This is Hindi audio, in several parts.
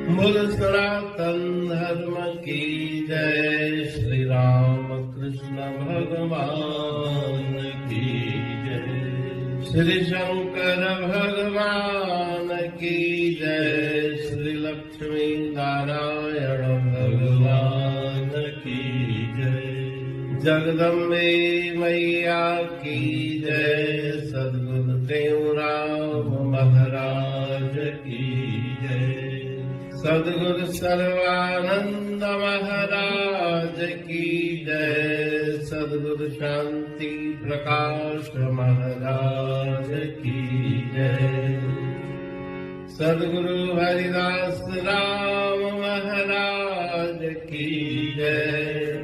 बोल सनातन धर्म की जय। श्री राम कृष्ण भगवान की जय। श्री शंकर भगवान की जय। श्री लक्ष्मी नारायण भगवान की जय। जगदम्बे मैया की जय। सद्गुरुदेव राम महाराज की जय। सद्गुरु सर्वानंद महाराज की जय। सद्गुरु शांति प्रकाश महाराज की जय। सद्गुरु हरिदास राम महाराज की जय।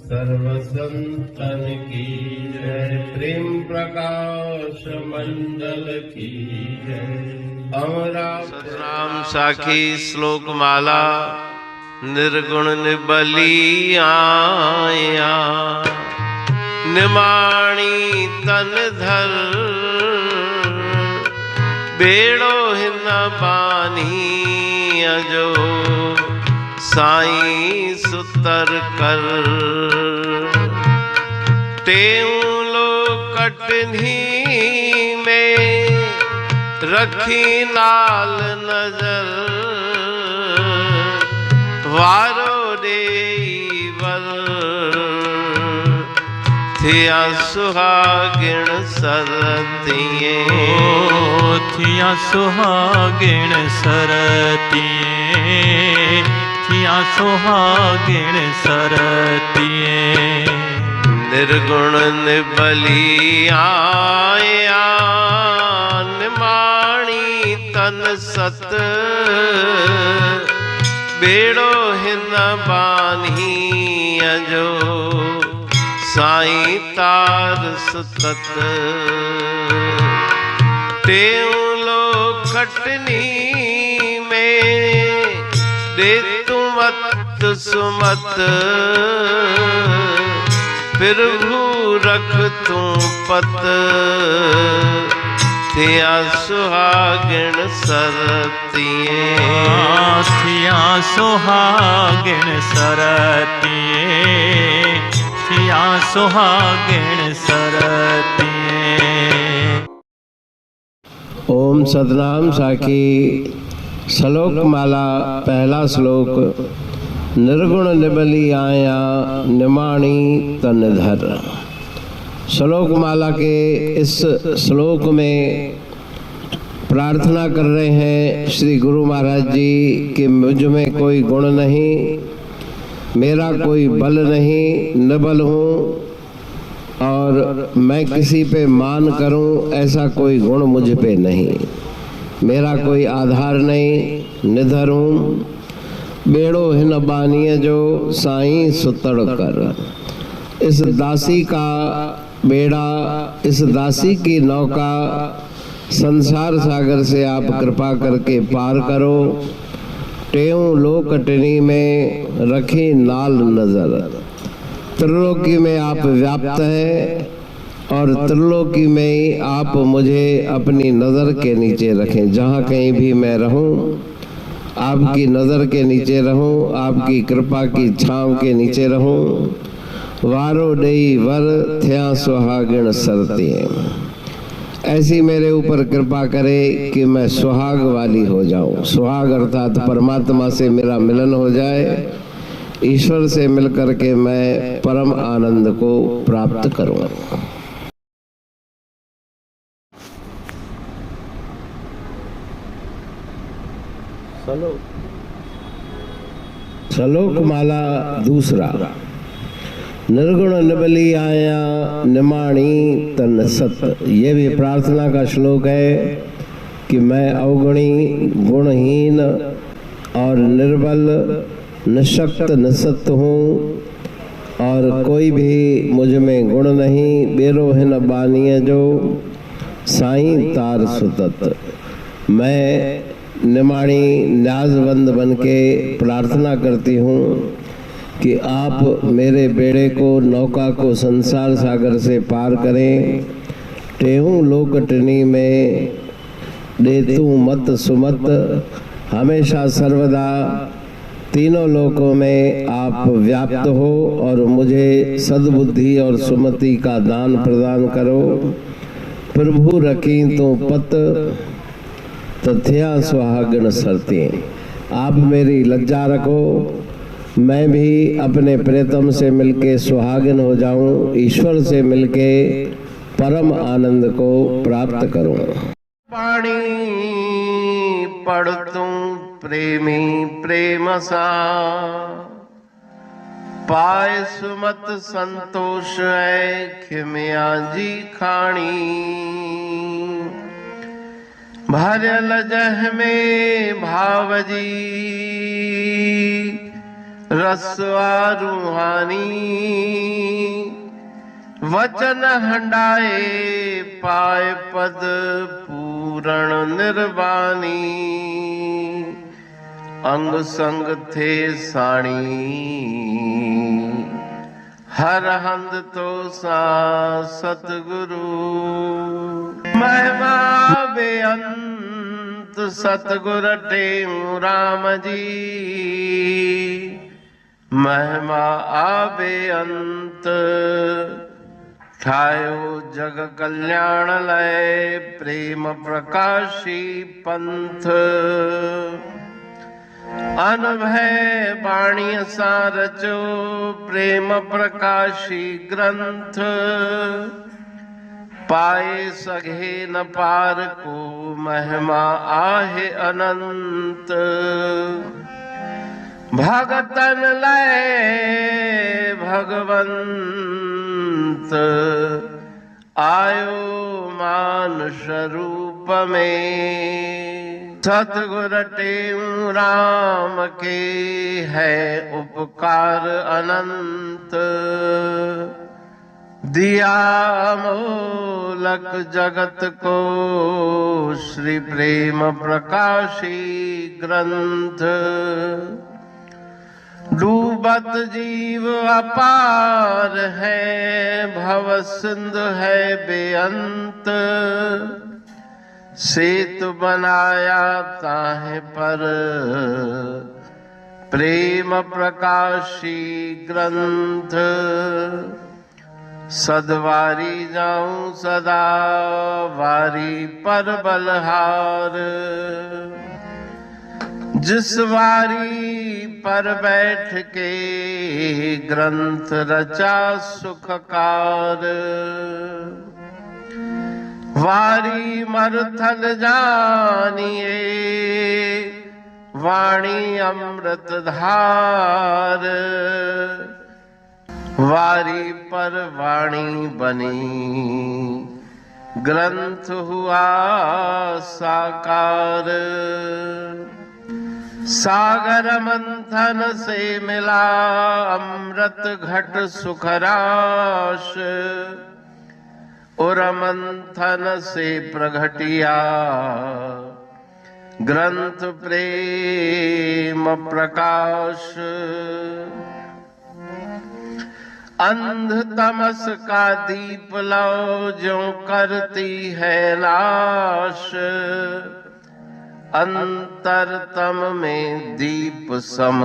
सर्व संतन की जय। प्रेम प्रकाश मंडल की जय। सतनाम साखी श्लोक माला। निर्गुण निबली आया निमाणी तन धर। बेड़ो हिन बानी अजो साईं सुतर कर। तेऊ लो कटनी में रखी नाल नजर। वारो देवर थिया सुहागिण सरतिये। थिया सुहागिण सरतिये। थिया सुहागिण सरतिये। निर्गुण निबली आया निमाणी तन सत। बेड़ो हिन बानी अजो साईं तार सुतत। तेऊ लो खटनी में दे तू मत सुमत। फिर भू रख तू पत। थिया सुहागिण सरतिये। थिया सुहागिण सरतिये। थिया सुहागिण सरतिये। ओम सतनाम साखी श्लोक माला। पहला श्लोक। निर्गुण निबली आया निमाणी तन धर। श्लोक माला के इस श्लोक में प्रार्थना कर रहे हैं श्री गुरु महाराज जी कि मुझ में कोई गुण नहीं, मेरा कोई बल नहीं, निबल हूँ और मैं किसी पे मान करूँ ऐसा कोई गुण मुझ पे नहीं। मेरा कोई आधार नहीं, निधर हूँ। बेड़ो हिन बानिय जो साईं सुतड़ कर। इस दासी का बेड़ा, इस दासी की नौका संसार सागर से आप कृपा करके पार करो। टेऊ लोकटनी में रखी नाल नजर। त्रिलोकी में आप व्याप्त हैं और त्रिलोकी में ही आप मुझे अपनी नज़र के नीचे रखें। जहाँ कहीं भी मैं रहूं आपकी नज़र के नीचे रहूं, आपकी कृपा की छांव के नीचे रहूं। वारो देई वर थिया सुहागिण सरतिये। ऐसी मेरे ऊपर कृपा करे कि मैं सुहाग वाली हो जाऊं। सुहाग अर्थात परमात्मा से मेरा मिलन हो जाए, ईश्वर से मिलकर के मैं परम आनंद को प्राप्त करूं। श्लोक माला दूसरा। निर्गुण निबली आया निमाणी तन सत। ये भी प्रार्थना का श्लोक है कि मैं अवगुणी, गुणहीन और निर्बल, निशक्त, निसत हूँ और कोई भी मुझ में गुण नहीं। बेरो हिन बानिय जो साईं तार सुतत। मैं निमाणी न्याजबंद बन के प्रार्थना करती हूँ कि आप मेरे बेड़े को, नौका को संसार सागर से पार करें। टेऊ लोकटनी में देतू मत सुमत। हमेशा सर्वदा तीनों लोकों में आप व्याप्त हो और मुझे सद्बुद्धि और सुमति का दान प्रदान करो। प्रभु रखी तो पत तथ्या सुहागन सरती। आप मेरी लज्जा रखो, मैं भी अपने प्रियतम से मिलके सुहागिन हो जाऊं, ईश्वर से मिलके परम आनंद को प्राप्त करूं। पाणी पढ़ तू प्रेमी प्रेम सा, पाए सुमत संतोष है खिमिया जी खाणी। भरल जह में भावजी रसवा रूहानी। वचन हंडाए पाए पद पूरण निर्वाणी। अंग संग थे साणी हर हंद तो सा सतगुरु। महिमा बेअंत सतगुर टेऊ राम जी। महिमा आबे अंत ठायो जग कल्याण लय। प्रेम प्रकाशी पंथ अनभय बाणी सा रचो। प्रेम प्रकाशी ग्रंथ पाए सघे न पार को। महिमा आहे अनंत भगतन लय भगवंत। आयो मानुष रूप में। सतगुर टेऊ राम के है उपकार अनंत। दिया मोलक जगत को श्री प्रेम प्रकाशी ग्रंथ। डूबत जीव अपार है भव सिंधु है बेअंत। सेतु बनाया ताहे पर प्रेम प्रकाशी ग्रंथ। सदवारी जाऊं सदा वारी पर बलहार। जिस वारी पर बैठ के ग्रंथ रचा सुखकार। वारी मरथल जानिए वाणी अमृत धार। वारी पर वाणी बनी ग्रंथ हुआ साकार। सागर मंथन से मिला अमृत घट सुखराश। और मंथन से प्रगटिया ग्रंथ प्रेम प्रकाश। अंध तमस का दीप लो जो करती है नाश। अंतरतम में दीप सम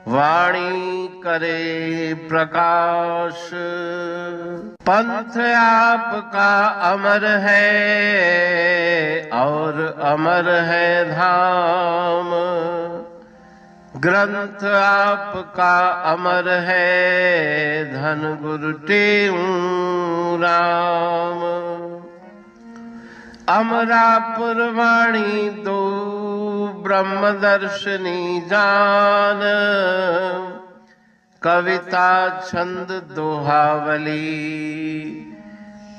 वाणी करे प्रकाश। पंथ आपका अमर है और अमर है धाम। ग्रंथ आपका अमर है धन गुरु टेऊ राम। अमरापुर वाणी दो ब्रह्मदर्शनी जान। कविता छंद दोहावली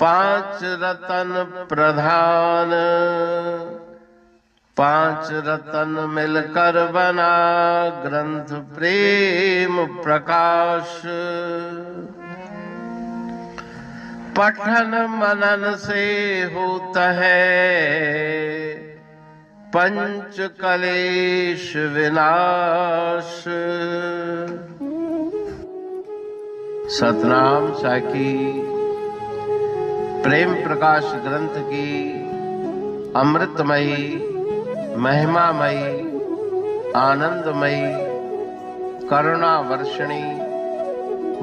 पांच रतन प्रधान। पांच रतन मिलकर बना ग्रंथ प्रेम प्रकाश। पठन मनन से होता है पंच कलेश विनाश। सतनाम साखी प्रेम प्रकाश ग्रंथ की अमृतमयी महिमामयी, आनंदमयी, करुणा वर्षिणी,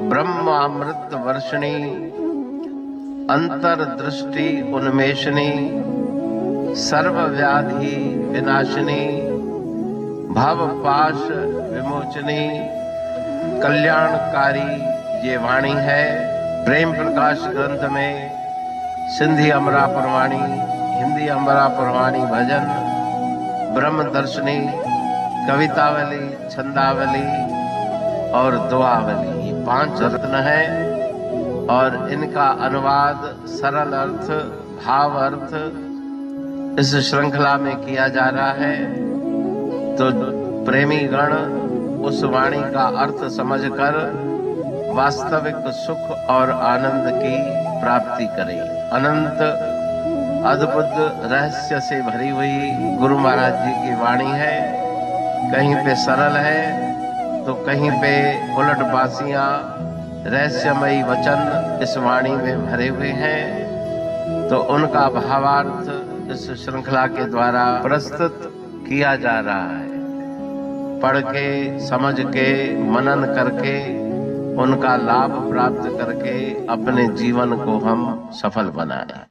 ब्रह्मामृत वर्षिणी, अंतर्दृष्टि उन्मेषणी, सर्वव्याधि विनाशिनी, भवपाश विमोचनी, कल्याणकारी ये वाणी है। प्रेम प्रकाश ग्रंथ में सिंधी अमरापुर वाणी, हिंदी अमरापुर वाणी भजन, ब्रह्म दर्शनी, कवितावली, छंदावली और दुआवली, ये 5 रत्न है और इनका अनुवाद सरल अर्थ, भाव अर्थ इस श्रृंखला में किया जा रहा है। तो प्रेमी गण उस वाणी का अर्थ समझकर वास्तविक सुख और आनंद की प्राप्ति करें। अनंत अद्भुत रहस्य से भरी हुई गुरु महाराज जी की वाणी है। कहीं पे सरल है तो कहीं पे उलट बासियां, रहस्यमयी वचन इस वाणी में भरे हुए हैं। तो उनका भावार्थ इस श्रृंखला के द्वारा प्रस्तुत किया जा रहा है। पढ़ के, समझ के, मनन करके, उनका लाभ प्राप्त करके अपने जीवन को हम सफल बनाएं।